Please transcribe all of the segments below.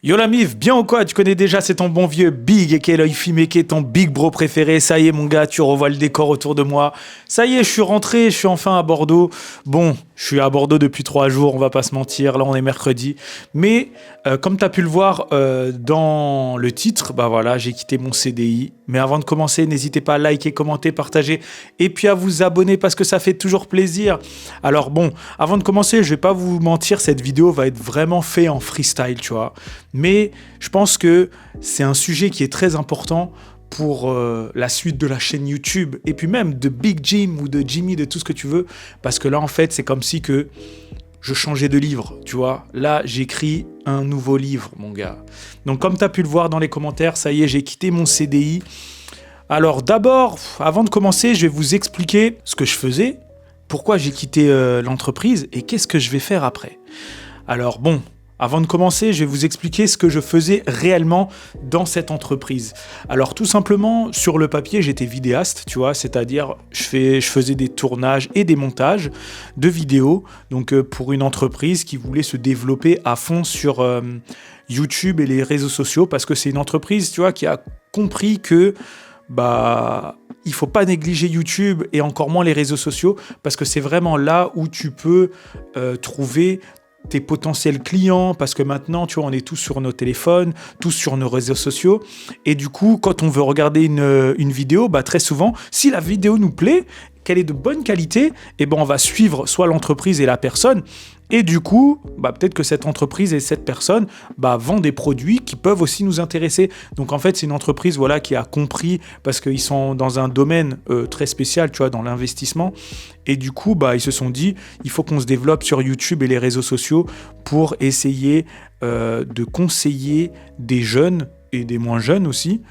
Yo la mif, bien ou quoi? Tu connais déjà, c'est ton bon vieux Big et l'œil fumé qui est ton big bro préféré. Ça y est mon gars, tu revois le décor autour de moi. Ça y est, je suis rentré, je suis enfin à Bordeaux. Bon, je suis à Bordeaux depuis 3 jours, on va pas se mentir, là on est mercredi. Mais comme tu as pu le voir dans le titre, bah voilà, j'ai quitté mon CDI. Mais avant de commencer, n'hésitez pas à liker, commenter, partager et puis à vous abonner parce que ça fait toujours plaisir. Alors bon, avant de commencer, je vais pas vous mentir, cette vidéo va être vraiment faite en freestyle, tu vois. Mais je pense que c'est un sujet qui est très important pour la suite de la chaîne YouTube et puis même de Big Jim ou de Jimmy, de tout ce que tu veux. Parce que là, en fait, c'est comme si que je changeais de livre, tu vois. Là, j'écris un nouveau livre, mon gars. Donc, comme tu as pu le voir dans les commentaires, ça y est, j'ai quitté mon CDI. Alors, d'abord, avant de commencer, je vais vous expliquer ce que je faisais, pourquoi j'ai quitté l'entreprise et qu'est-ce que je vais faire après. Alors, bon... Avant de commencer, je vais vous expliquer ce que je faisais réellement dans cette entreprise. Alors tout simplement, sur le papier, j'étais vidéaste, tu vois, c'est-à-dire je faisais des tournages et des montages de vidéos donc pour une entreprise qui voulait se développer à fond sur YouTube et les réseaux sociaux parce que c'est une entreprise, tu vois, qui a compris que il faut pas négliger YouTube et encore moins les réseaux sociaux parce que c'est vraiment là où tu peux trouver tes potentiels clients, parce que maintenant, tu vois, on est tous sur nos téléphones, tous sur nos réseaux sociaux, et du coup, quand on veut regarder une vidéo, très souvent, si la vidéo nous plaît, qu'elle est de bonne qualité, on va suivre soit l'entreprise et la personne, et du coup, peut-être que cette entreprise et cette personne vendent des produits qui peuvent aussi nous intéresser. Donc en fait, c'est une entreprise qui a compris, parce qu'ils sont dans un domaine très spécial, tu vois, dans l'investissement. Et du coup, ils se sont dit, il faut qu'on se développe sur YouTube et les réseaux sociaux pour essayer de conseiller des jeunes et des moins jeunes aussi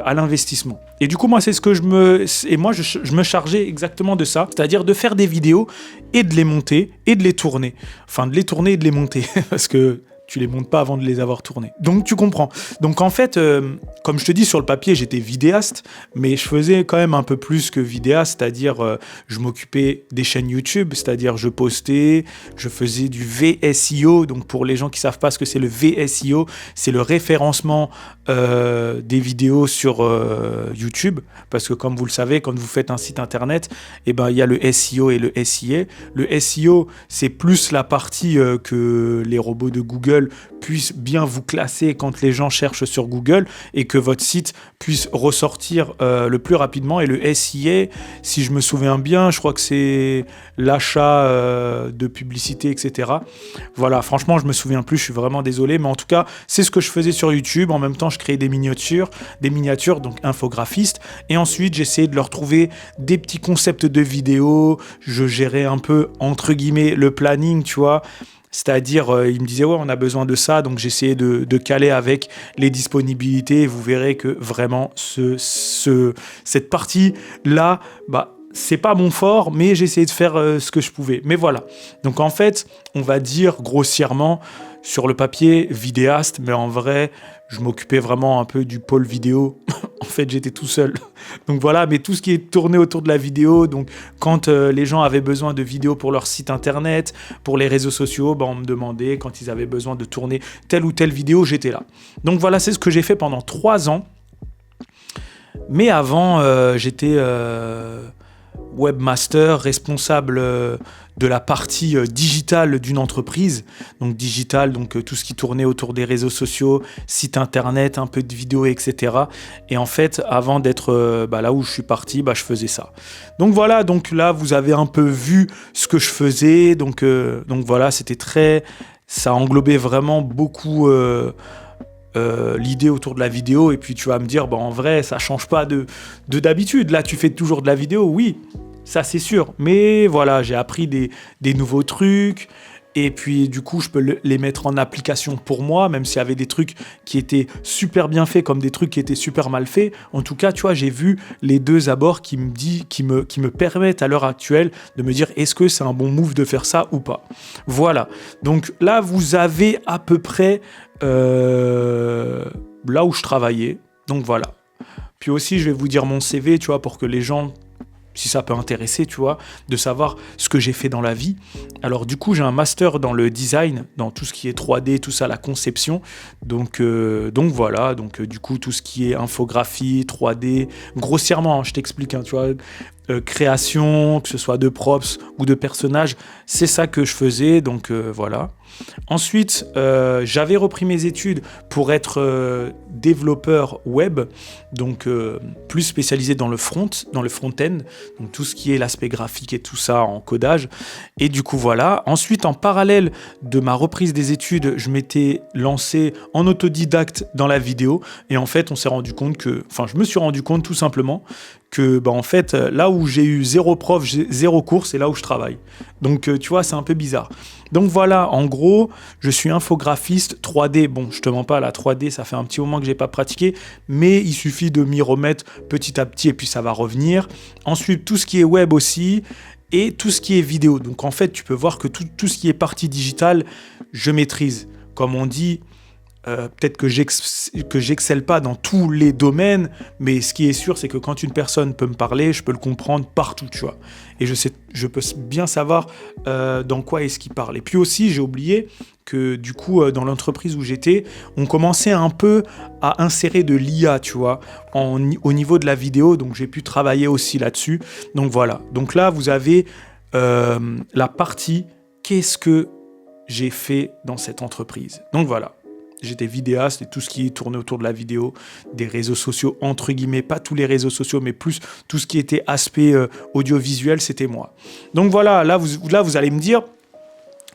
à l'investissement. Et du coup, moi, c'est ce que je me chargeais exactement de ça, c'est-à-dire de faire des vidéos et de les monter et de les tourner. Enfin, de les tourner et de les monter, parce que tu les montes pas avant de les avoir tournés. Donc, tu comprends. Donc, en fait, comme je te dis, sur le papier, j'étais vidéaste, mais je faisais quand même un peu plus que vidéaste, c'est-à-dire, je m'occupais des chaînes YouTube, c'est-à-dire, je postais, je faisais du VSIO. Donc, pour les gens qui savent pas ce que c'est le VSIO, c'est le référencement des vidéos sur YouTube, parce que comme vous le savez, quand vous faites un site internet, il y a le SEO et le SIA. Le SEO, c'est plus la partie que les robots de Google puissent bien vous classer quand les gens cherchent sur Google et que votre site puisse ressortir le plus rapidement. Et le SIA, si je me souviens bien, je crois que c'est l'achat de publicité, etc. Voilà, franchement, je me souviens plus, je suis vraiment désolé, mais en tout cas, c'est ce que je faisais sur YouTube. En même temps, je créais des miniatures, donc infographiste. Et ensuite, j'essayais de leur trouver des petits concepts de vidéos. Je gérais un peu, entre guillemets, le planning, tu vois. C'est-à-dire, il me disait, ouais, on a besoin de ça, donc j'essayais de caler avec les disponibilités. Et vous verrez que vraiment, cette partie-là, c'est pas mon fort, mais j'essayais de faire ce que je pouvais. Mais voilà. Donc en fait, on va dire grossièrement, sur le papier, vidéaste, mais en vrai, je m'occupais vraiment un peu du pôle vidéo. En fait, j'étais tout seul. Donc voilà, mais tout ce qui est tourné autour de la vidéo, donc quand les gens avaient besoin de vidéos pour leur site internet, pour les réseaux sociaux, on me demandait quand ils avaient besoin de tourner telle ou telle vidéo, j'étais là. Donc voilà, c'est ce que j'ai fait pendant 3 ans. Mais avant, j'étais webmaster, responsable de la partie digitale d'une entreprise. Donc digital, donc tout ce qui tournait autour des réseaux sociaux, site internet, un peu de vidéo, etc. Et en fait, avant d'être là où je suis parti, je faisais ça. Donc voilà, donc là, vous avez un peu vu ce que je faisais. Donc voilà, ça englobait vraiment beaucoup l'idée autour de la vidéo. Et puis tu vas me dire, en vrai, ça change pas de d'habitude. Là, tu fais toujours de la vidéo, oui. Ça, c'est sûr. Mais voilà, j'ai appris des nouveaux trucs. Et puis, du coup, je peux les mettre en application pour moi, même s'il y avait des trucs qui étaient super bien faits comme des trucs qui étaient super mal faits. En tout cas, tu vois, j'ai vu les deux abords qui me permettent à l'heure actuelle de me dire est-ce que c'est un bon move de faire ça ou pas. Voilà. Donc là, vous avez à peu près là où je travaillais. Donc voilà. Puis aussi, je vais vous dire mon CV, tu vois, pour que les gens... si ça peut intéresser, tu vois, de savoir ce que j'ai fait dans la vie. Alors du coup, j'ai un master dans le design, dans tout ce qui est 3D, tout ça, la conception. Donc voilà, du coup, tout ce qui est infographie, 3D, grossièrement, hein, je t'explique, hein, tu vois, création, que ce soit de props ou de personnages, c'est ça que je faisais, donc voilà. Ensuite, j'avais repris mes études pour être développeur web, donc plus spécialisé dans le front-end, donc tout ce qui est l'aspect graphique et tout ça en codage. Et du coup, voilà. Ensuite, en parallèle de ma reprise des études, je m'étais lancé en autodidacte dans la vidéo. Et en fait, je me suis rendu compte tout simplement que, en fait, là où j'ai eu zéro prof, zéro cours, c'est là où je travaille. Donc, tu vois, c'est un peu bizarre. Donc voilà, en gros, je suis infographiste 3D. Bon, je te mens pas, la 3D, ça fait un petit moment que j'ai pas pratiqué, mais il suffit de m'y remettre petit à petit et puis ça va revenir. Ensuite, tout ce qui est web aussi et tout ce qui est vidéo. Donc en fait, tu peux voir que tout ce qui est partie digitale, je maîtrise. Comme on dit, peut-être que j'excelle pas dans tous les domaines, mais ce qui est sûr, c'est que quand une personne peut me parler, je peux le comprendre partout, tu vois. Et je peux bien savoir dans quoi est-ce qu'il parle. Et puis aussi, j'ai oublié que du coup, dans l'entreprise où j'étais, on commençait un peu à insérer de l'IA, tu vois, au niveau de la vidéo. Donc, j'ai pu travailler aussi là-dessus. Donc, voilà. Donc là, vous avez la partie « Qu'est-ce que j'ai fait dans cette entreprise ?» Donc, voilà. J'étais vidéaste et tout ce qui tournait autour de la vidéo, des réseaux sociaux, entre guillemets, pas tous les réseaux sociaux, mais plus tout ce qui était aspect audiovisuel, c'était moi. Donc voilà, là vous allez me dire,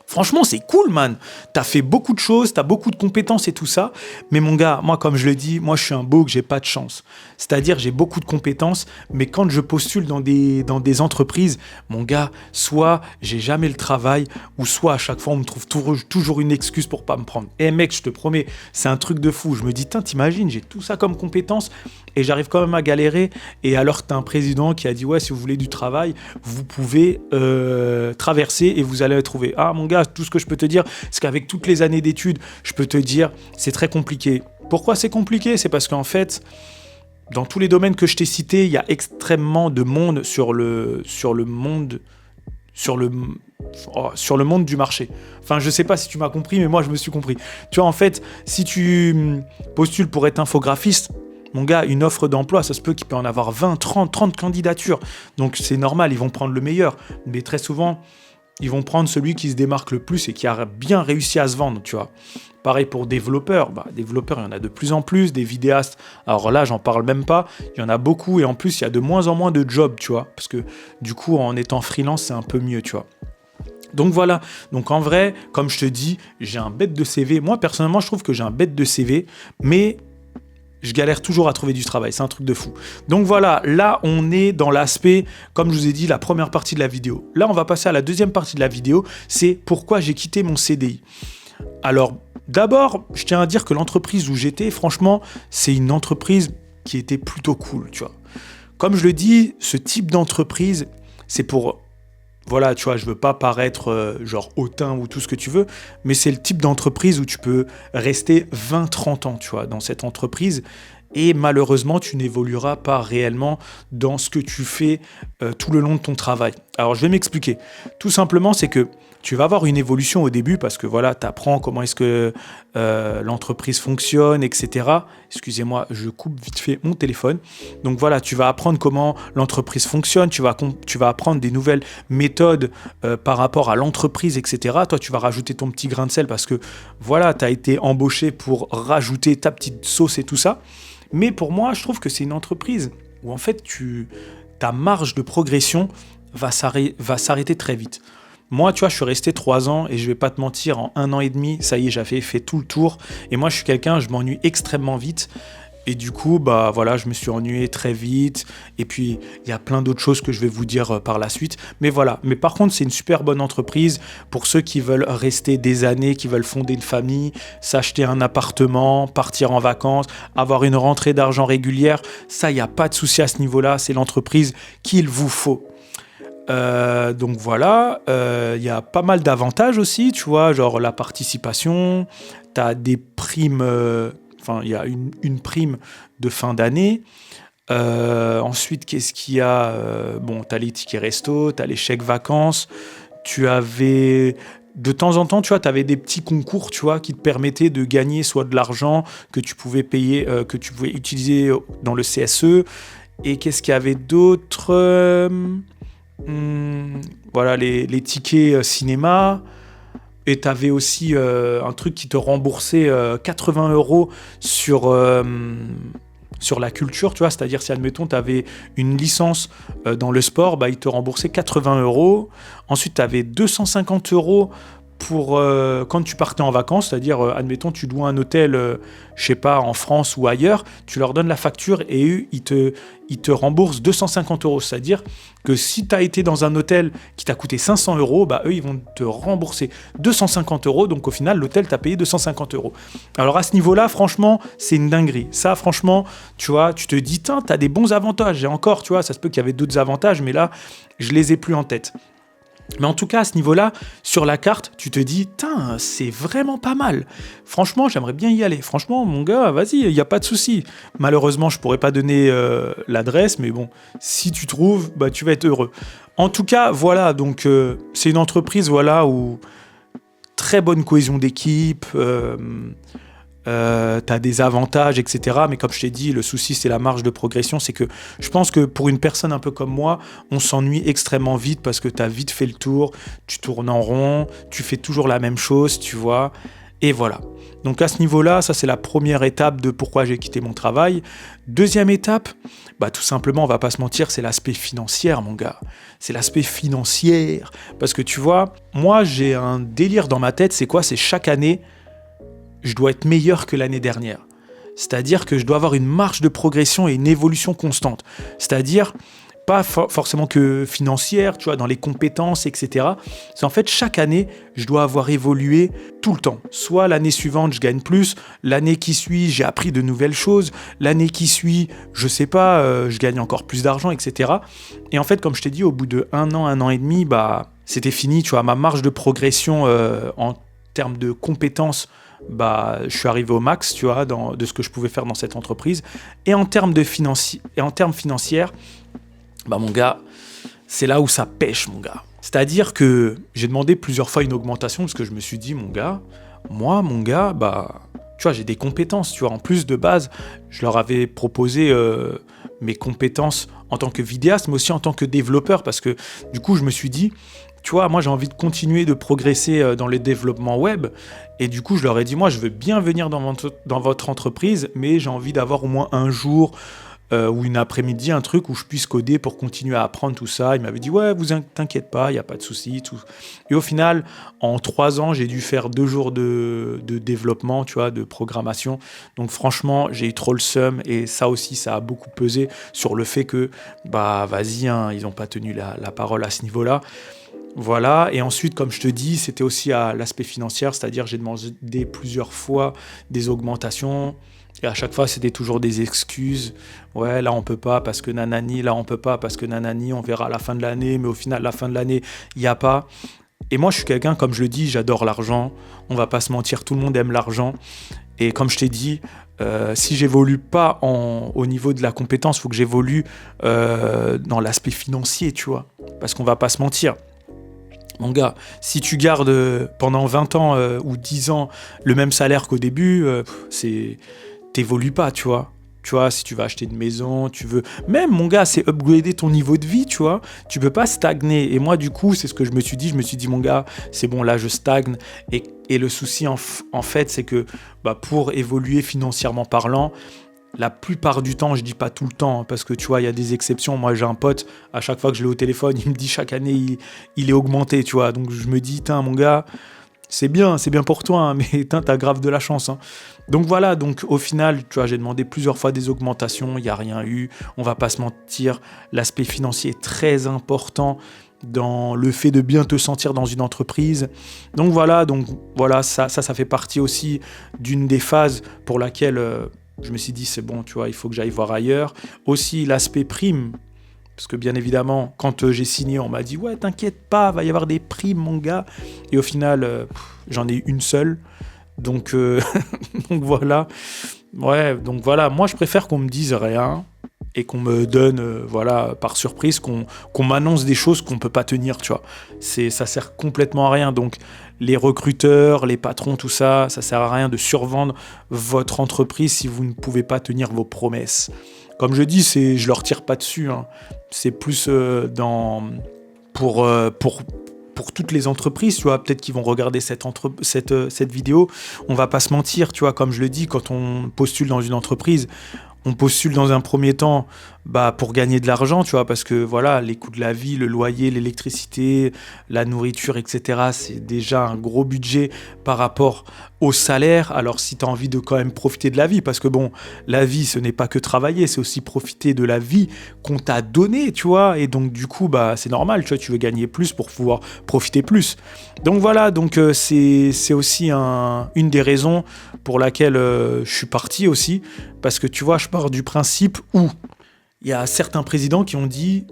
franchement, c'est cool, man. T'as fait beaucoup de choses, t'as beaucoup de compétences et tout ça. Mais mon gars, moi, comme je le dis, moi, je suis un beau que j'ai pas de chance. C'est-à-dire, j'ai beaucoup de compétences, mais quand je postule dans des entreprises, mon gars, soit j'ai jamais le travail, ou soit à chaque fois, on me trouve toujours une excuse pour pas me prendre. Eh mec, je te promets, c'est un truc de fou. Je me dis, t'imagines, j'ai tout ça comme compétences et j'arrive quand même à galérer. Et alors que t'as un président qui a dit, ouais, si vous voulez du travail, vous pouvez traverser et vous allez le trouver. Ah, mon gars, tout ce que je peux te dire, c'est qu'avec toutes les années d'études, je peux te dire, c'est très compliqué. Pourquoi c'est compliqué ? C'est parce qu'en fait, dans tous les domaines que je t'ai cités, il y a extrêmement de monde sur le monde du marché. Enfin, je sais pas si tu m'as compris, mais moi, je me suis compris. Tu vois, en fait, si tu postules pour être infographiste, mon gars, une offre d'emploi, ça se peut qu'il peut en avoir 20, 30 candidatures. Donc, c'est normal, ils vont prendre le meilleur. Mais très souvent, ils vont prendre celui qui se démarque le plus et qui a bien réussi à se vendre, tu vois. Pareil pour développeurs. Développeurs, il y en a de plus en plus. Des vidéastes, alors là, j'en parle même pas. Il y en a beaucoup et en plus, il y a de moins en moins de jobs, tu vois. Parce que du coup, en étant freelance, c'est un peu mieux, tu vois. Donc voilà, donc en vrai, comme je te dis, j'ai un bête de CV. Moi, personnellement, je trouve que j'ai un bête de CV, mais je galère toujours à trouver du travail, c'est un truc de fou. Donc voilà, là on est dans l'aspect, comme je vous ai dit, la première partie de la vidéo. Là on va passer à la deuxième partie de la vidéo, c'est pourquoi j'ai quitté mon CDI. Alors d'abord, je tiens à dire que l'entreprise où j'étais, franchement, c'est une entreprise qui était plutôt cool, tu vois. Comme je le dis, ce type d'entreprise, c'est pour... Voilà, tu vois, je veux pas paraître genre hautain ou tout ce que tu veux, mais c'est le type d'entreprise où tu peux rester 20-30 ans, tu vois, dans cette entreprise. Et malheureusement, tu n'évolueras pas réellement dans ce que tu fais tout le long de ton travail. Alors, je vais m'expliquer. Tout simplement, c'est que tu vas avoir une évolution au début parce que voilà, tu apprends comment est-ce que l'entreprise fonctionne, etc. Excusez-moi, je coupe vite fait mon téléphone. Donc voilà, tu vas apprendre comment l'entreprise fonctionne, tu vas apprendre des nouvelles méthodes par rapport à l'entreprise, etc. Toi, tu vas rajouter ton petit grain de sel parce que voilà, tu as été embauché pour rajouter ta petite sauce et tout ça. Mais pour moi, je trouve que c'est une entreprise où en fait, ta marge de progression va s'arrêter très vite. Moi, tu vois, je suis resté 3 ans et je vais pas te mentir, en 1 an et demi, ça y est, j'avais fait tout le tour. Et moi, je suis quelqu'un, je m'ennuie extrêmement vite. Et du coup, voilà, je me suis ennuyé très vite. Et puis, il y a plein d'autres choses que je vais vous dire par la suite. Mais voilà. Mais par contre, c'est une super bonne entreprise pour ceux qui veulent rester des années, qui veulent fonder une famille, s'acheter un appartement, partir en vacances, avoir une rentrée d'argent régulière. Ça, il n'y a pas de souci à ce niveau-là. C'est l'entreprise qu'il vous faut. Donc voilà, y a pas mal d'avantages aussi, tu vois, genre la participation, tu as des primes, il y a une prime de fin d'année. Ensuite, qu'est-ce qu'il y a? Bon, t'as les tickets resto, t'as les chèques vacances. Tu avais de temps en temps, tu vois, tu avais des petits concours, tu vois, qui te permettaient de gagner soit de l'argent que tu pouvais payer, que tu pouvais utiliser dans le CSE. Et qu'est-ce qu'il y avait d'autre? Voilà, les tickets cinéma. Et tu avais aussi un truc qui te remboursait 80 euros sur, sur la culture, tu vois. C'est-à-dire, si, admettons, tu avais une licence dans le sport, bah, ils te remboursaient 80 euros. Ensuite, tu avais 250 euros pour quand tu partais en vacances, c'est-à-dire, admettons, tu loues un hôtel, je sais pas, en France ou ailleurs, tu leur donnes la facture et eux, ils te remboursent 250 euros. C'est-à-dire que si tu as été dans un hôtel qui t'a coûté 500 euros, bah, eux, ils vont te rembourser 250 euros. Donc, au final, l'hôtel t'a payé 250 euros. Alors, à ce niveau-là, franchement, c'est une dinguerie. Ça, franchement, tu vois, tu te dis, tu as des bons avantages. Et encore, tu vois, ça se peut qu'il y avait d'autres avantages, mais là, je les ai plus en tête. Mais en tout cas, à ce niveau-là, sur la carte, tu te dis, c'est vraiment pas mal. Franchement, j'aimerais bien y aller. Franchement, mon gars, vas-y, il n'y a pas de souci. Malheureusement, je pourrais pas donner l'adresse, mais bon, si tu trouves, bah, tu vas être heureux. En tout cas, voilà, donc c'est une entreprise, voilà, où très bonne cohésion d'équipe, t'as des avantages, etc. Mais comme je t'ai dit, le souci, c'est la marge de progression. C'est que je pense que pour une personne un peu comme moi, on s'ennuie extrêmement vite parce que t'as vite fait le tour, tu tournes en rond, tu fais toujours la même chose, tu vois. Et voilà. Donc à ce niveau-là, ça c'est la première étape de pourquoi j'ai quitté mon travail. Deuxième étape, bah tout simplement, on va pas se mentir, c'est l'aspect financier, mon gars. C'est l'aspect financier. Parce que tu vois, moi j'ai un délire dans ma tête, c'est quoi? C'est chaque année, je dois être meilleur que l'année dernière. C'est-à-dire que je dois avoir une marge de progression et une évolution constante. C'est-à-dire, pas forcément que financière, tu vois, dans les compétences, etc. C'est en fait, chaque année, je dois avoir évolué tout le temps. Soit l'année suivante, je gagne plus, l'année qui suit, j'ai appris de nouvelles choses, l'année qui suit, je sais pas, je gagne encore plus d'argent, etc. Et en fait, comme je t'ai dit, au bout de un an et demi, bah, c'était fini, tu vois, ma marge de progression en termes de compétences, bah, je suis arrivé au max, tu vois, de ce que je pouvais faire dans cette entreprise. Et en termes financiers, bah, mon gars, c'est là où ça pêche, mon gars. C'est-à-dire que j'ai demandé plusieurs fois une augmentation parce que je me suis dit, mon gars, bah, tu vois, j'ai des compétences, tu vois. En plus, de base, je leur avais proposé mes compétences en tant que vidéaste, mais aussi en tant que développeur parce que, du coup, je me suis dit, tu vois, moi j'ai envie de continuer de progresser dans le développement web. Et du coup, je leur ai dit, moi je veux bien venir dans votre entreprise, mais j'ai envie d'avoir au moins un jour ou une après-midi, un truc où je puisse coder pour continuer à apprendre tout ça. Il m'avait dit, ouais, t'inquiète pas, il n'y a pas de souci. Tout. Et au final, en 3 ans, j'ai dû faire 2 jours de développement, tu vois, de programmation. Donc franchement, j'ai eu trop le seum et ça aussi, ça a beaucoup pesé sur le fait que, bah vas-y, hein, ils n'ont pas tenu la parole à ce niveau-là. Voilà, et ensuite, comme je te dis, c'était aussi à l'aspect financier, c'est-à-dire j'ai demandé plusieurs fois des augmentations, et à chaque fois, c'était toujours des excuses. Ouais, là, on peut pas parce que nanani, là, on peut pas parce que nanani, on verra à la fin de l'année, mais au final, la fin de l'année, il n'y a pas. Et moi, je suis quelqu'un, comme je le dis, j'adore l'argent, on va pas se mentir, tout le monde aime l'argent. Et comme je t'ai dit, si j'évolue pas au niveau de la compétence, il faut que j'évolue dans l'aspect financier, tu vois, parce qu'on va pas se mentir. Mon gars, si tu gardes pendant 20 ans ou 10 ans le même salaire qu'au début, t'évolues pas, tu vois. Tu vois, si tu vas acheter une maison, tu veux... Même, mon gars, c'est upgrader ton niveau de vie, tu vois. Tu peux pas stagner. Et moi, du coup, c'est ce que je me suis dit. Je me suis dit, mon gars, c'est bon, là, je stagne. Et le souci, en fait, c'est que bah, pour évoluer financièrement parlant, la plupart du temps, je dis pas tout le temps, hein, parce que tu vois, il y a des exceptions. Moi, j'ai un pote, à chaque fois que je l'ai au téléphone, il me dit chaque année, il est augmenté, tu vois. Donc, je me dis, mon gars, c'est bien pour toi, hein, mais t'as grave de la chance. Hein. Donc, voilà, donc au final, tu vois, j'ai demandé plusieurs fois des augmentations, il n'y a rien eu. On va pas se mentir, l'aspect financier est très important dans le fait de bien te sentir dans une entreprise. Donc, voilà, ça fait partie aussi d'une des phases pour laquelle... je me suis dit, c'est bon, tu vois, il faut que j'aille voir ailleurs. Aussi, l'aspect prime. Parce que bien évidemment, quand j'ai signé, on m'a dit, ouais, t'inquiète pas, va y avoir des primes, mon gars. Et au final, j'en ai une seule. Donc, donc voilà. Ouais, donc voilà. Moi, je préfère qu'on me dise rien. et qu'on me donne, voilà, par surprise, qu'on m'annonce des choses qu'on peut pas tenir, tu vois. Ça sert complètement à rien. Donc, les recruteurs, les patrons, tout ça, ça sert à rien de survendre votre entreprise si vous ne pouvez pas tenir vos promesses. Comme je dis, je leur tire pas dessus, hein. C'est plus pour toutes les entreprises, tu vois, peut-être qu'ils vont regarder cette vidéo. On va pas se mentir, tu vois, comme je le dis, quand on postule dans une entreprise, on postule dans un premier temps pour gagner de l'argent, tu vois, parce que voilà, les coûts de la vie, le loyer, l'électricité, la nourriture, etc., c'est déjà un gros budget par rapport au salaire. Alors si tu as envie de quand même profiter de la vie, parce que bon, la vie, ce n'est pas que travailler, c'est aussi profiter de la vie qu'on t'a donnée, tu vois, et donc du coup, c'est normal, tu vois, tu veux gagner plus pour pouvoir profiter plus. Donc voilà, donc c'est aussi une des raisons pour laquelle je suis parti aussi, parce que tu vois, je pars du principe où il y a certains présidents qui ont dit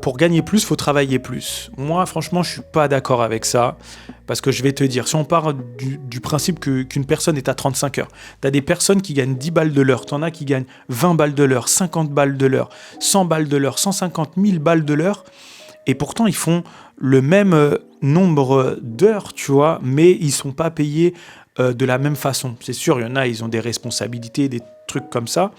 pour gagner plus, il faut travailler plus. Moi, franchement, je ne suis pas d'accord avec ça, parce que je vais te dire, si on part du principe qu'une personne est à 35 heures, tu as des personnes qui gagnent 10 balles de l'heure, tu en as qui gagnent 20 balles de l'heure, 50 balles de l'heure, 100 balles de l'heure, 150 000 balles de l'heure, et pourtant, ils font le même nombre d'heures, tu vois, mais ils ne sont pas payés de la même façon. C'est sûr, il y en a, ils ont des responsabilités, des trucs comme ça.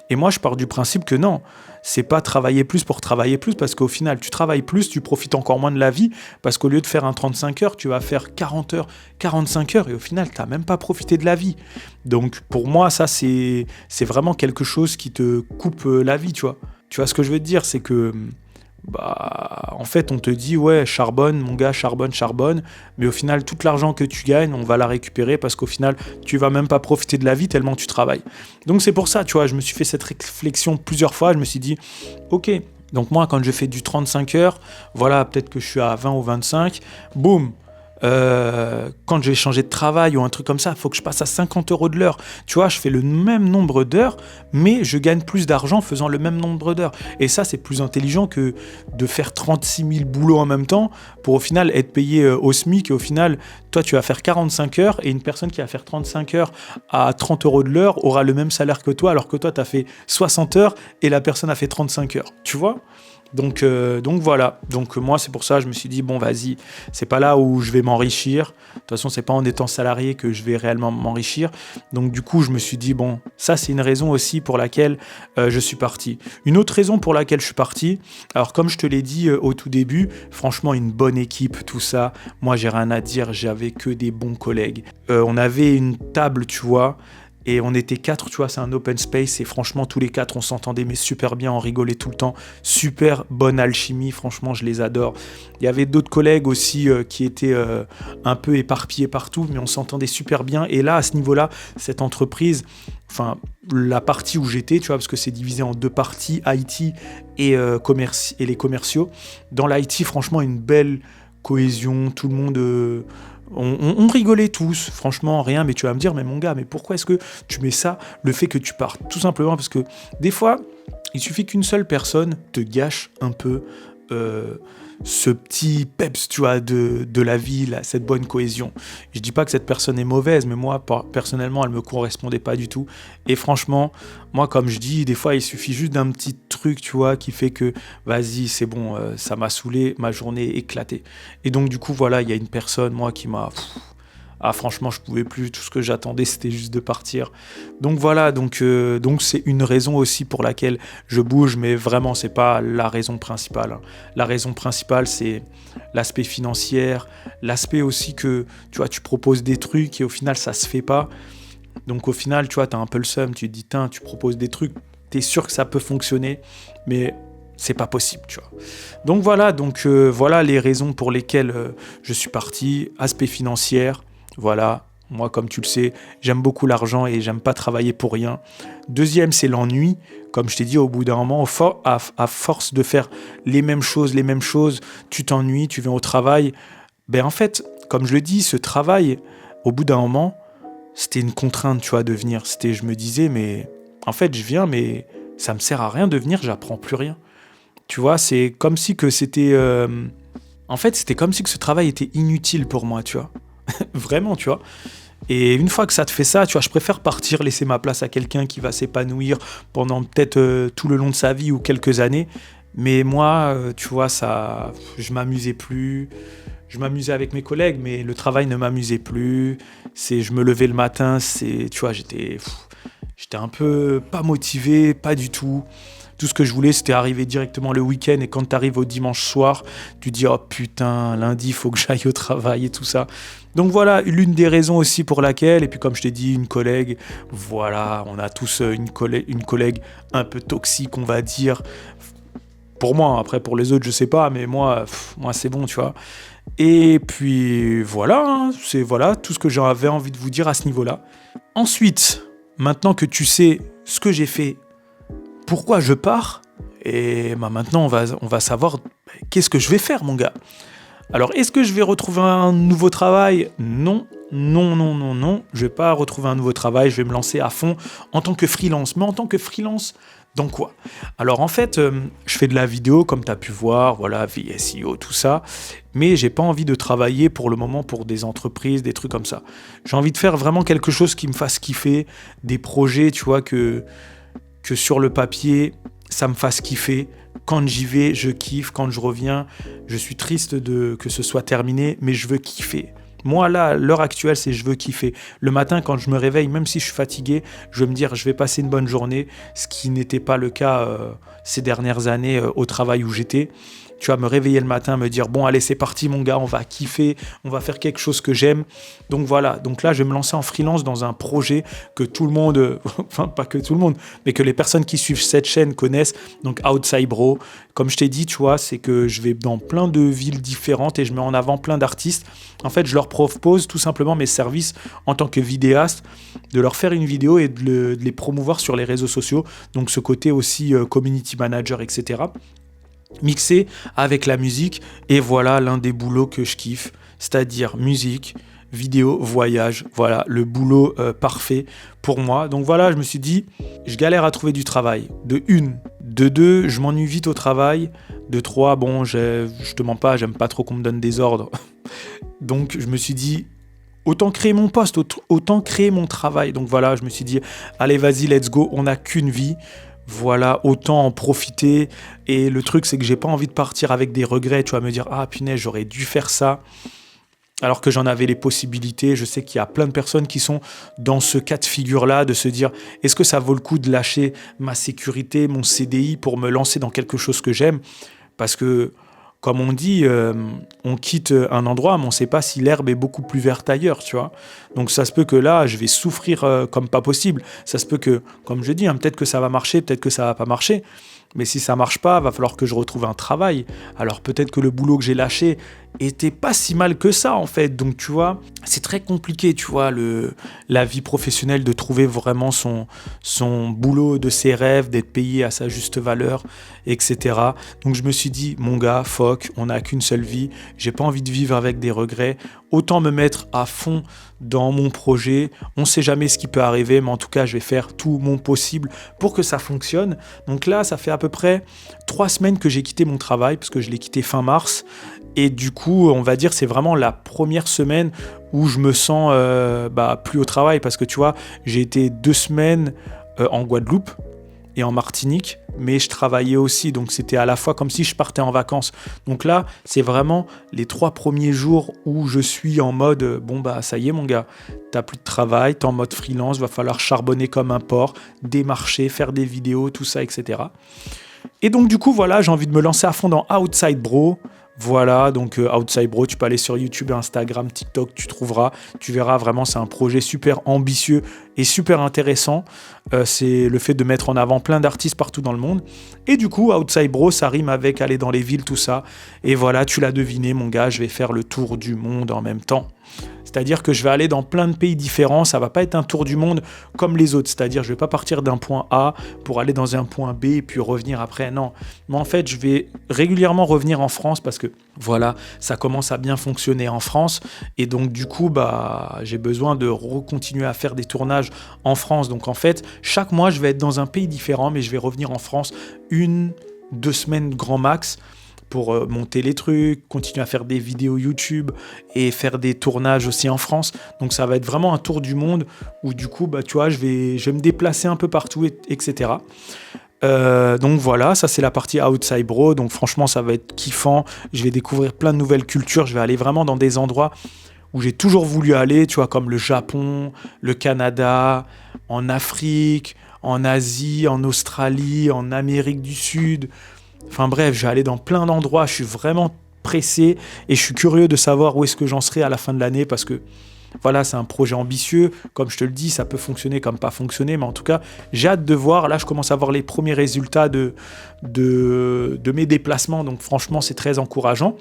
Et moi, je pars du principe que non, c'est pas travailler plus pour travailler plus, parce qu'au final, tu travailles plus, tu profites encore moins de la vie, parce qu'au lieu de faire un 35 heures, tu vas faire 40 heures, 45 heures, et au final, tu n'as même pas profité de la vie. Donc, pour moi, ça, c'est vraiment quelque chose qui te coupe la vie, tu vois. Tu vois ce que je veux te dire, c'est que en fait, on te dit, ouais, charbonne, mon gars, charbonne, mais au final, tout l'argent que tu gagnes, on va la récupérer parce qu'au final, tu vas même pas profiter de la vie tellement tu travailles. Donc, c'est pour ça, tu vois, je me suis fait cette réflexion plusieurs fois, je me suis dit, ok, donc moi, quand je fais du 35 heures, voilà, peut-être que je suis à 20 ou 25, boum, quand je vais changer de travail ou un truc comme ça, il faut que je passe à 50 euros de l'heure. Tu vois, je fais le même nombre d'heures, mais je gagne plus d'argent faisant le même nombre d'heures. Et ça, c'est plus intelligent que de faire 36 000 boulots en même temps pour au final être payé au SMIC. Et au final, toi, tu vas faire 45 heures et une personne qui va faire 35 heures à 30 euros de l'heure aura le même salaire que toi, alors que toi, tu as fait 60 heures et la personne a fait 35 heures. Tu vois ? Donc voilà, donc moi c'est pour ça je me suis dit bon vas-y, c'est pas là où je vais m'enrichir, de toute façon c'est pas en étant salarié que je vais réellement m'enrichir, donc du coup je me suis dit bon, ça c'est une raison aussi pour laquelle je suis parti. Une autre raison pour laquelle je suis parti, alors comme je te l'ai dit au tout début, franchement une bonne équipe, tout ça, moi j'ai rien à dire, j'avais que des bons collègues, on avait une table tu vois, et on était 4, tu vois, c'est un open space, et franchement, tous les 4, on s'entendait, mais super bien, on rigolait tout le temps, super bonne alchimie, franchement, je les adore. Il y avait d'autres collègues aussi qui étaient un peu éparpillés partout, mais on s'entendait super bien, et là, à ce niveau-là, cette entreprise, enfin, la partie où j'étais, tu vois, parce que c'est divisé en deux parties, IT et les commerciaux. Dans l'IT, franchement, une belle cohésion, tout le monde... On rigolait tous, franchement, rien, mais tu vas me dire, mais mon gars, mais pourquoi est-ce que tu mets ça, le fait que tu partes? Tout simplement parce que des fois, il suffit qu'une seule personne te gâche un peu ce petit peps, tu vois, de la vie, là, cette bonne cohésion. Je dis pas que cette personne est mauvaise, mais moi, personnellement, elle me correspondait pas du tout. Et franchement, moi, comme je dis, des fois, il suffit juste d'un petit truc, tu vois, qui fait que, vas-y, c'est bon, ça m'a saoulé, ma journée est éclatée. Et donc, du coup, voilà, il y a une personne, moi, qui m'a... franchement, je pouvais plus. Tout ce que j'attendais, c'était juste de partir. Donc voilà, donc c'est une raison aussi pour laquelle je bouge, mais vraiment, c'est pas la raison principale, hein. La raison principale, c'est l'aspect financier, l'aspect aussi que, tu vois, tu proposes des trucs et au final, ça se fait pas. Donc au final, tu vois, t'as un peu le seum. Tu te dis, tu proposes des trucs, t'es sûr que ça peut fonctionner, mais c'est pas possible, tu vois. Donc voilà les raisons pour lesquelles je suis parti. Aspect financier. Voilà, moi comme tu le sais, j'aime beaucoup l'argent et j'aime pas travailler pour rien. Deuxième, c'est l'ennui. Comme je t'ai dit, au bout d'un moment, à force de faire les mêmes choses, tu t'ennuies, tu viens au travail. Ben en fait, comme je le dis, ce travail, au bout d'un moment, c'était une contrainte, tu vois, de venir. Je me disais, mais en fait, je viens, mais ça me sert à rien de venir, j'apprends plus rien. Tu vois, c'est comme si que c'était... En fait, c'était comme si que ce travail était inutile pour moi, tu vois. Vraiment, tu vois. Et une fois que ça te fait ça, tu vois, je préfère partir, laisser ma place à quelqu'un qui va s'épanouir pendant peut-être tout le long de sa vie ou quelques années. Mais moi, tu vois, ça, je m'amusais plus. Je m'amusais avec mes collègues, mais le travail ne m'amusait plus. Je me levais le matin, tu vois, j'étais un peu pas motivé, pas du tout. Tout ce que je voulais, c'était arriver directement le week-end. Et quand tu arrives au dimanche soir, tu dis « Oh putain, lundi, il faut que j'aille au travail et tout ça. » Donc voilà, l'une des raisons aussi pour laquelle, et puis comme je t'ai dit, une collègue, voilà, on a tous une collègue un peu toxique, on va dire. Pour moi, après pour les autres, je sais pas, mais moi c'est bon, tu vois. Et puis voilà, hein, c'est voilà tout ce que j'avais envie de vous dire à ce niveau-là. Ensuite, maintenant que tu sais ce que j'ai fait, pourquoi je pars, et bah maintenant on va savoir qu'est-ce que je vais faire, mon gars. Alors, est-ce que je vais retrouver un nouveau travail ? Non, non, non, non, non. Je vais pas retrouver un nouveau travail. Je vais me lancer à fond en tant que freelance. Mais en tant que freelance, dans quoi ? Alors, en fait, je fais de la vidéo, comme tu as pu voir, voilà, VSEO, tout ça. Mais j'ai pas envie de travailler pour le moment pour des entreprises, des trucs comme ça. J'ai envie de faire vraiment quelque chose qui me fasse kiffer, des projets, tu vois, que sur le papier, ça me fasse kiffer. Quand j'y vais, je kiffe. Quand je reviens, je suis triste que ce soit terminé, mais je veux kiffer. Moi, là, à l'heure actuelle, c'est je veux kiffer. Le matin, quand je me réveille, même si je suis fatigué, je veux me dire je vais passer une bonne journée, ce qui n'était pas le cas ces dernières années au travail où j'étais. Tu vas me réveiller le matin, me dire bon allez c'est parti mon gars, on va kiffer, on va faire quelque chose que j'aime. Donc voilà, donc là je vais me lancer en freelance dans un projet que tout le monde, enfin pas que tout le monde, mais que les personnes qui suivent cette chaîne connaissent, donc Outside Bro. Comme je t'ai dit, tu vois, c'est que je vais dans plein de villes différentes et je mets en avant plein d'artistes. En fait, je leur propose tout simplement mes services en tant que vidéaste, de leur faire une vidéo et de les promouvoir sur les réseaux sociaux. Donc ce côté aussi community manager, etc. Mixé avec la musique, et voilà l'un des boulots que je kiffe, c'est-à-dire musique, vidéo, voyage, voilà le boulot parfait pour moi. Donc voilà, je me suis dit, je galère à trouver du travail, de une, de deux, je m'ennuie vite au travail, de trois, bon, je te mens pas, j'aime pas trop qu'on me donne des ordres, donc je me suis dit, autant créer mon poste, autant créer mon travail. Donc voilà, je me suis dit, allez vas-y, let's go, on n'a qu'une vie. Voilà, autant en profiter. Et le truc, c'est que j'ai pas envie de partir avec des regrets. Tu vas me dire, ah punaise, j'aurais dû faire ça. Alors que j'en avais les possibilités. Je sais qu'il y a plein de personnes qui sont dans ce cas de figure-là, de se dire, est-ce que ça vaut le coup de lâcher ma sécurité, mon CDI pour me lancer dans quelque chose que j'aime ? Parce que, comme on dit, on quitte un endroit, mais on ne sait pas si l'herbe est beaucoup plus verte ailleurs, tu vois. Donc ça se peut que là, je vais souffrir comme pas possible. Ça se peut que, comme je dis, hein, peut-être que ça va marcher, peut-être que ça va pas marcher. Mais si ça marche pas, va falloir que je retrouve un travail. Alors peut-être que le boulot que j'ai lâché était pas si mal que ça en fait. Donc tu vois, c'est très compliqué, tu vois, la vie professionnelle, de trouver vraiment son boulot de ses rêves, d'être payé à sa juste valeur, etc. Donc je me suis dit, mon gars, fuck, on n'a qu'une seule vie. J'ai pas envie de vivre avec des regrets. Autant me mettre à fond dans mon projet. On sait jamais ce qui peut arriver, mais en tout cas, je vais faire tout mon possible pour que ça fonctionne. Donc là, ça fait à peu près 3 semaines que j'ai quitté mon travail, parce que je l'ai quitté fin mars. Et du coup, on va dire, c'est vraiment la première semaine où je me sens plus au travail, parce que tu vois, j'ai été 2 semaines en Guadeloupe et en Martinique, mais je travaillais aussi, donc c'était à la fois comme si je partais en vacances. Donc là, c'est vraiment les 3 premiers jours où je suis en mode, bon bah ça y est mon gars, t'as plus de travail, t'es en mode freelance, va falloir charbonner comme un porc, démarcher, faire des vidéos, tout ça, etc. Et donc du coup, voilà, j'ai envie de me lancer à fond dans Outside Bro. Voilà, donc Outside Bro, tu peux aller sur YouTube, Instagram, TikTok, tu trouveras, tu verras, vraiment c'est un projet super ambitieux et super intéressant. C'est le fait de mettre en avant plein d'artistes partout dans le monde. Et du coup, Outside Bro, ça rime avec aller dans les villes, tout ça. Et voilà, tu l'as deviné mon gars, je vais faire le tour du monde en même temps. C'est-à-dire que je vais aller dans plein de pays différents, ça va pas être un tour du monde comme les autres, c'est-à-dire je vais pas partir d'un point A pour aller dans un point B et puis revenir après, non. Mais en fait, je vais régulièrement revenir en France parce que voilà, ça commence à bien fonctionner en France et donc du coup, j'ai besoin de continuer à faire des tournages en France. Donc en fait, chaque mois, je vais être dans un pays différent, mais je vais revenir en France 1-2 semaines grand max pour monter les trucs, continuer à faire des vidéos YouTube et faire des tournages aussi en France. Donc ça va être vraiment un tour du monde où du coup, bah, tu vois, je vais me déplacer un peu partout, etc. Donc voilà, ça c'est la partie Outside Bro. Donc franchement, ça va être kiffant. Je vais découvrir plein de nouvelles cultures. Je vais aller vraiment dans des endroits où j'ai toujours voulu aller, tu vois, comme le Japon, le Canada, en Afrique, en Asie, en Australie, en Amérique du Sud. Enfin bref, je vais aller dans plein d'endroits. Je suis vraiment pressé et je suis curieux de savoir où est-ce que j'en serai à la fin de l'année parce que voilà, c'est un projet ambitieux. Comme je te le dis, ça peut fonctionner comme pas fonctionner. Mais en tout cas, j'ai hâte de voir. Là, je commence à voir les premiers résultats de mes déplacements. Donc franchement, c'est très encourageant.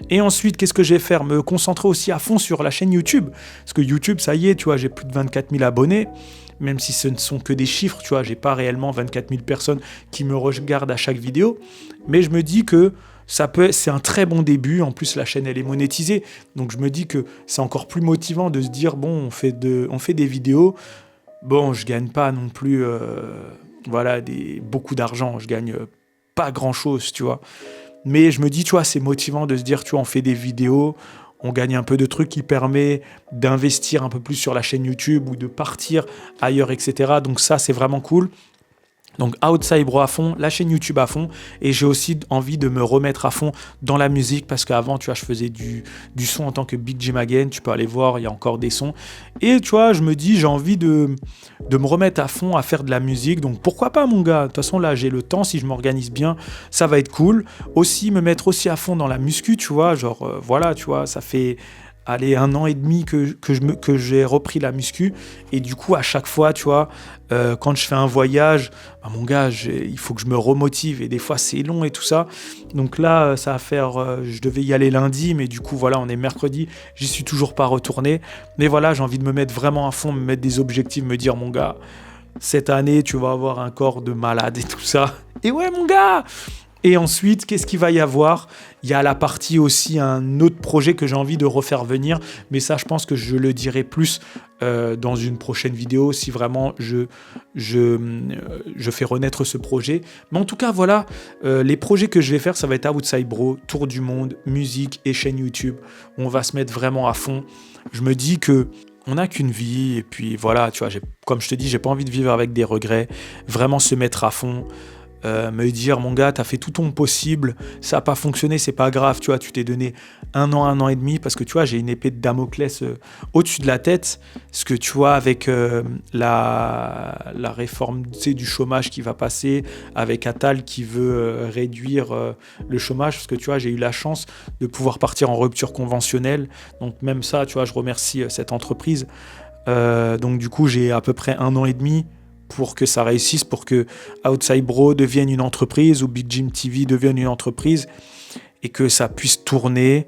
Et ensuite, qu'est-ce que je vais faire? Me concentrer aussi à fond sur la chaîne YouTube. Parce que YouTube, ça y est, tu vois, j'ai plus de 24 000 abonnés. Même si ce ne sont que des chiffres, tu vois, j'ai pas réellement 24 000 personnes qui me regardent à chaque vidéo. Mais je me dis que c'est un très bon début. En plus, la chaîne, elle est monétisée. Donc, je me dis que c'est encore plus motivant de se dire, bon, on fait des vidéos. Bon, je gagne pas non plus beaucoup d'argent. Je gagne pas grand-chose, tu vois. Mais je me dis, tu vois, c'est motivant de se dire, tu vois, on fait des vidéos, on gagne un peu de trucs qui permet d'investir un peu plus sur la chaîne YouTube ou de partir ailleurs, etc. Donc ça, c'est vraiment cool. Donc Outside Bro à fond, la chaîne YouTube à fond, et j'ai aussi envie de me remettre à fond dans la musique parce qu'avant, tu vois, je faisais du son en tant que Big Jim Again, tu peux aller voir, il y a encore des sons. Et tu vois, je me dis, j'ai envie de me remettre à fond à faire de la musique, donc pourquoi pas mon gars? De toute façon, là, j'ai le temps, si je m'organise bien, ça va être cool. Aussi, me mettre aussi à fond dans la muscu, tu vois, genre, voilà, tu vois, ça fait... Allez, 1 an et demi que j'ai repris la muscu. Et du coup, à chaque fois, tu vois, quand je fais un voyage, bah, mon gars, il faut que je me remotive. Et des fois, c'est long et tout ça. Donc là, ça va faire... je devais y aller lundi, mais du coup, voilà, on est mercredi. J'y suis toujours pas retourné. Mais voilà, j'ai envie de me mettre vraiment à fond, me mettre des objectifs, me dire, mon gars, cette année, tu vas avoir un corps de malade et tout ça. Et ouais, mon gars! Et ensuite, qu'est-ce qu'il va y avoir? Il y a la partie aussi, un autre projet que j'ai envie de refaire venir. Mais ça, je pense que je le dirai plus dans une prochaine vidéo si vraiment je fais renaître ce projet. Mais en tout cas, voilà, les projets que je vais faire, ça va être Outside Bro, Tour du monde, musique et chaîne YouTube. On va se mettre vraiment à fond. Je me dis que on n'a qu'une vie et puis voilà, tu vois, comme je te dis, j'ai pas envie de vivre avec des regrets. Vraiment se mettre à fond. Me dire, mon gars, t'as fait tout ton possible, ça n'a pas fonctionné, c'est pas grave, tu vois, tu t'es donné 1 an et demi, parce que tu vois, j'ai une épée de Damoclès au-dessus de la tête, parce que tu vois, avec la réforme, tu sais, du chômage qui va passer, avec Attal qui veut réduire le chômage, parce que tu vois, j'ai eu la chance de pouvoir partir en rupture conventionnelle, donc même ça, tu vois, je remercie cette entreprise. Donc du coup, j'ai à peu près 1 an et demi pour que ça réussisse, pour que Outside Bro devienne une entreprise ou Big Jim TV devienne une entreprise et que ça puisse tourner,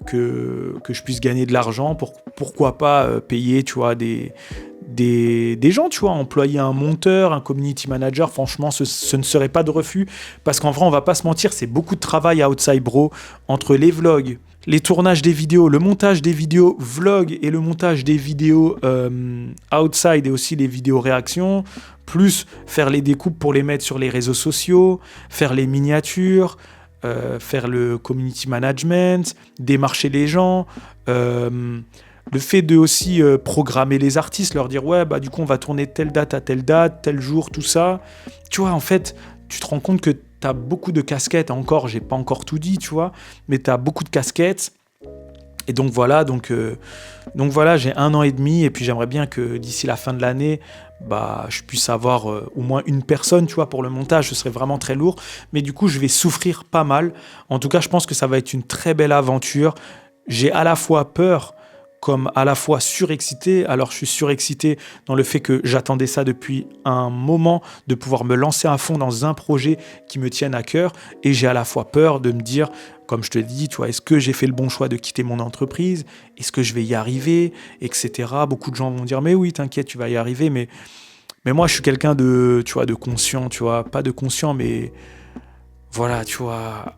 que je puisse gagner de l'argent, pourquoi pas payer, tu vois, des gens, tu vois, employer un monteur, un community manager, franchement, ce ne serait pas de refus, parce qu'en vrai, on va pas se mentir, c'est beaucoup de travail à Outside Bro, entre les vlogs, les tournages des vidéos, le montage des vidéos vlog et le montage des vidéos outside et aussi les vidéos réactions, plus faire les découpes pour les mettre sur les réseaux sociaux, faire les miniatures, faire le community management, démarcher les gens, le fait de aussi programmer les artistes, leur dire ouais, bah du coup on va tourner telle date à telle date, tel jour, tout ça. Tu vois, en fait, tu te rends compte que tu as beaucoup de casquettes. Encore, j'ai pas encore tout dit, tu vois, mais tu as beaucoup de casquettes. Et donc voilà, j'ai 1 an et demi, et puis j'aimerais bien que d'ici la fin de l'année, bah, je puisse avoir au moins une personne, tu vois, pour le montage. Ce serait vraiment très lourd, mais du coup, je vais souffrir pas mal. En tout cas, je pense que ça va être une très belle aventure. J'ai à la fois peur, comme à la fois surexcité. Alors je suis surexcité dans le fait que j'attendais ça depuis un moment, de pouvoir me lancer à fond dans un projet qui me tienne à cœur, et j'ai à la fois peur de me dire, comme je te dis, tu vois, est-ce que j'ai fait le bon choix de quitter mon entreprise? Est-ce que je vais y arriver? Etc. Beaucoup de gens vont dire, mais oui, t'inquiète, tu vas y arriver, mais moi je suis quelqu'un de, tu vois, de conscient, tu vois, pas de conscient, mais voilà, tu vois,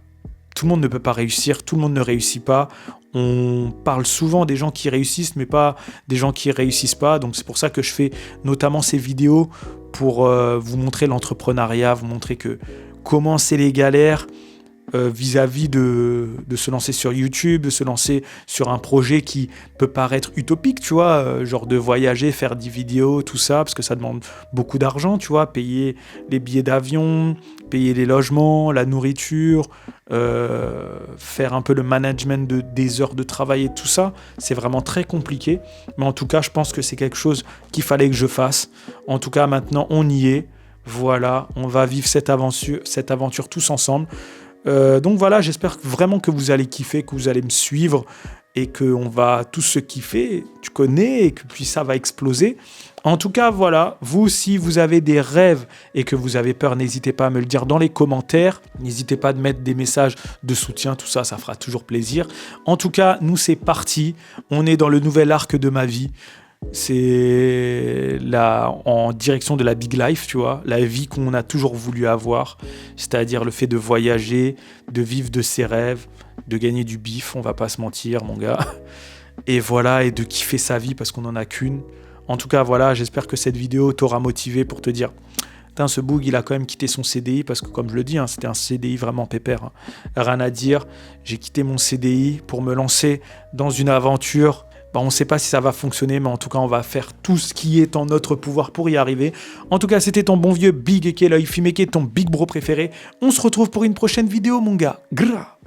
tout le monde ne peut pas réussir, tout le monde ne réussit pas. On parle souvent des gens qui réussissent, mais pas des gens qui réussissent pas. Donc c'est pour ça que je fais notamment ces vidéos pour vous montrer l'entrepreneuriat, vous montrer que comment c'est les galères. vis-à-vis de se lancer sur YouTube, de se lancer sur un projet qui peut paraître utopique, tu vois, genre de voyager, faire des vidéos, tout ça, parce que ça demande beaucoup d'argent, tu vois, payer les billets d'avion, payer les logements, la nourriture, faire un peu le management des heures de travail et tout ça, c'est vraiment très compliqué. Mais en tout cas, je pense que c'est quelque chose qu'il fallait que je fasse. En tout cas, maintenant, on y est. Voilà, on va vivre cette aventure tous ensemble. Donc voilà, j'espère vraiment que vous allez kiffer, que vous allez me suivre et qu'on va tous se kiffer, tu connais, et que puis ça va exploser. En tout cas, voilà, vous, si vous avez des rêves et que vous avez peur, n'hésitez pas à me le dire dans les commentaires. N'hésitez pas à mettre des messages de soutien, tout ça, ça fera toujours plaisir. En tout cas, nous, c'est parti. On est dans le nouvel arc de ma vie. C'est là en direction de la big life, tu vois, la vie qu'on a toujours voulu avoir, c'est-à-dire le fait de voyager, de vivre de ses rêves, de gagner du bif, on va pas se mentir, mon gars. Et voilà, et de kiffer sa vie parce qu'on en a qu'une. En tout cas, voilà, j'espère que cette vidéo t'aura motivé pour te dire, putain, ce Boog, il a quand même quitté son CDI parce que, comme je le dis, hein, c'était un CDI vraiment pépère. Hein. Rien à dire, j'ai quitté mon CDI pour me lancer dans une aventure. On ne sait pas si ça va fonctionner, mais en tout cas, on va faire tout ce qui est en notre pouvoir pour y arriver. En tout cas, c'était ton bon vieux Big aka l'œil fumé, qui est ton Big Bro préféré. On se retrouve pour une prochaine vidéo, mon gars. Grrr.